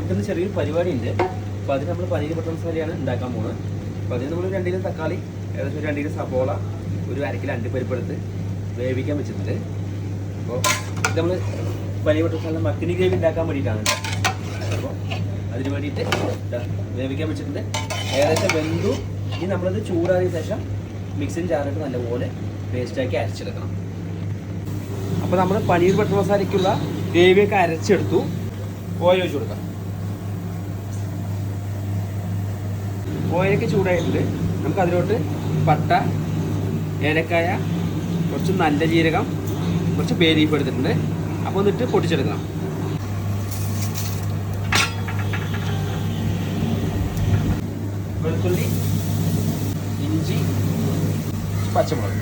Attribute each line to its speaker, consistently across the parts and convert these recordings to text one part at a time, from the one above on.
Speaker 1: നമുക്കിന്ന് ചെറിയൊരു പരിപാടി ഉണ്ട്. അപ്പോൾ അതിന് നമ്മൾ പനീർ ബട്ടർ മസാലയാണ് ഉണ്ടാക്കാൻ പോകുന്നത്. അപ്പോൾ അതിന് നമ്മൾ 2 കിലോ തക്കാളി, ഏകദേശം 2 കിലോ സബോള, ഒരു 1/2 കിലോ അണ്ടിപ്പരിപ്പ് എടുത്ത് വേവിക്കാൻ വെച്ചിട്ടുണ്ട്. അപ്പോൾ ഇത് നമ്മൾ പനീർ ബട്ടർ മസാല മക്കിനി ഗ്രേവി ഉണ്ടാക്കാൻ വേണ്ടിയിട്ടാണ്. അപ്പോൾ അതിന് വേണ്ടിയിട്ട് വേവിക്കാൻ വെച്ചിട്ടുണ്ട്. ഏകദേശം വെന്തു. ഇനി നമ്മളത് ചൂടാറിയ ശേഷം മിക്സിങ് ജാറിട്ട് നല്ലപോലെ പേസ്റ്റാക്കി അരച്ചെടുക്കണം. അപ്പോൾ നമ്മൾ പനീർ ബട്ടർ മസാലയ്ക്കുള്ള ഗ്രേവിയൊക്കെ അരച്ചെടുത്തു. ഓയിൽ ഒഴിച്ച് കൊടുക്കാം. ഓയിലൊക്കെ ചൂടായിട്ടുണ്ട്. നമുക്ക് അതിലോട്ട് പട്ട, ഏലക്കായ, കുറച്ച് നല്ല ജീരകം, കുറച്ച് ബേ ലീഫ് എടുത്തിട്ടുണ്ട്. അപ്പോൾ എന്നിട്ട് പൊട്ടിച്ചെടുക്കണം. വെളുത്തുള്ളി, ഇഞ്ചി, പച്ചമുളക്.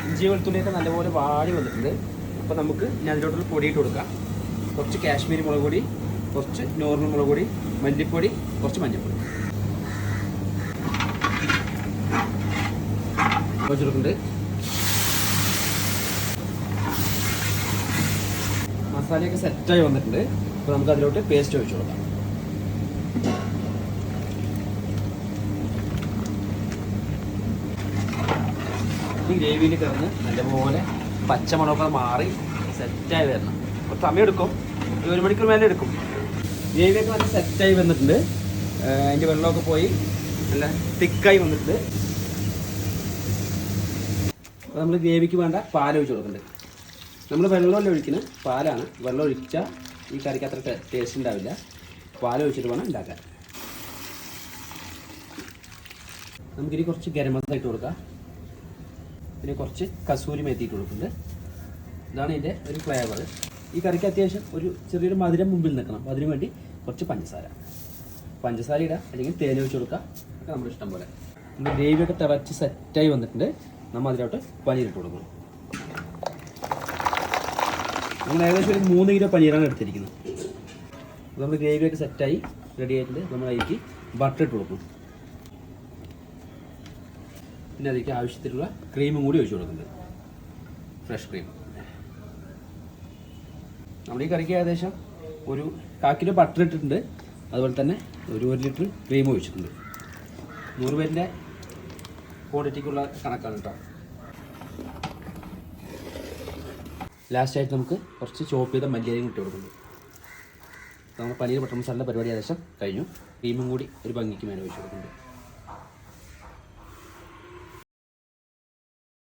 Speaker 1: ഇഞ്ചി വെളുത്തുള്ളിയൊക്കെ നല്ലപോലെ വാടി വന്നിട്ടുണ്ട്. അപ്പോൾ നമുക്ക് ഇനി അതിലോട്ടുള്ള പൊടിയിട്ട് കൊടുക്കാം. കുറച്ച് കാശ്മീരി മുളക് പൊടി, കുറച്ച് നോർമൽ മുളക് പൊടി, മല്ലിപ്പൊടി, കുറച്ച് മഞ്ഞൾപ്പൊടി വെച്ചിട്ടുണ്ട്. മസാലയൊക്കെ സെറ്റായി വന്നിട്ടുണ്ട്. അപ്പോൾ നമുക്ക് അതിലോട്ട് പേസ്റ്റ് ഒഴിച്ചു കൊടുക്കാം. ഈ ഗ്രേവിയിൽ കിടന്ന് നല്ലപോലെ പച്ചമുളകൊക്കെ മാറി സെറ്റായി വരണം. അപ്പോൾ സമയമെടുക്കും, 1 മണിക്കൂർ മേലെ എടുക്കും. ഗ്രേവിയൊക്കെ നല്ല സെറ്റായി വന്നിട്ടുണ്ട്. അതിൻ്റെ വെള്ളമൊക്കെ പോയി നല്ല തിക്കായി വന്നിട്ടുണ്ട്. അപ്പോൾ നമ്മൾ ഗ്രേവിക്ക് വേണ്ട പാൽ ഒഴിച്ച് കൊടുക്കുന്നുണ്ട്. നമ്മൾ വെള്ളമല്ല ഒഴിക്കുന്നത്, പാലാണ്. വെള്ളം ഒഴിച്ചാൽ ഈ കറിക്ക് അത്ര ടേസ്റ്റ് ഉണ്ടാവില്ല. പാൽ ഒഴിച്ചിട്ട് വേണം ഉണ്ടാക്കാൻ. നമുക്കിനി കുറച്ച് ഗരം മസാല ഇട്ട് കൊടുക്കാം. പിന്നെ കുറച്ച് കസൂരി മേത്തി ഇട്ട് കൊടുക്കുന്നുണ്ട്. ഇതാണ് ഇതിൻ്റെ ഒരു ഫ്ലേവർ. ഈ കറിക്ക് അത്യാവശ്യം ഒരു ചെറിയൊരു മധുരം മുമ്പിൽ നിൽക്കണം. അതിനു വേണ്ടി കുറച്ച് പഞ്ചസാര ഇടുക, അല്ലെങ്കിൽ തേൻ ഒഴിച്ച് കൊടുക്കുക. ഒക്കെ നമ്മുടെ ഇഷ്ടം പോലെ. നമ്മുടെ ഗ്രേവിയൊക്കെ തിളച്ച് സെറ്റായി വന്നിട്ടുണ്ട്. നമ്മൾ അതിലോട്ട് പനീർ ഇട്ട് കൊടുക്കണം. നമ്മൾ ഏകദേശം ഒരു 3 കിലോ പനീറാണ് എടുത്തിരിക്കുന്നത്. നമ്മൾ ഗ്രേവിയൊക്കെ സെറ്റായി റെഡി ആയിട്ടുണ്ട്. നമ്മൾ അതിലേക്ക് ബട്ടർ ഇട്ട് കൊടുക്കണം. പിന്നെ അതിലേക്ക് ആവശ്യത്തിലുള്ള ക്രീമും കൂടി ഒഴിച്ച് കൊടുക്കുന്നുണ്ട്. Fresh cream. നമ്മൾ ഈ കറിക്ക് ഏകദേശം ഒരു 1/4 കിലോ ബട്ടർ ഇട്ടിട്ടുണ്ട്. അതുപോലെ തന്നെ ഒരു 1 ലിറ്റർ ക്രീം ഒഴിച്ചിട്ടുണ്ട്. 100 പേരിൻ്റെ ക്വാണ്ടിറ്റിക്കുള്ള കണക്കാണ് കേട്ടോ. ലാസ്റ്റായിട്ട് നമുക്ക് കുറച്ച് ചോപ്പ് ചെയ്ത മല്ലിയിലയും ഇട്ട് കൊടുക്കുന്നുണ്ട്. നമ്മൾ പനീർ ബട്ടർ മസാലയുടെ പരിപാടി ഏകദേശം കഴിഞ്ഞു. ക്രീമും കൂടി ഒരു ഭംഗിക്ക് മേലെ ഒഴിച്ച് കൊടുക്കുന്നുണ്ട്.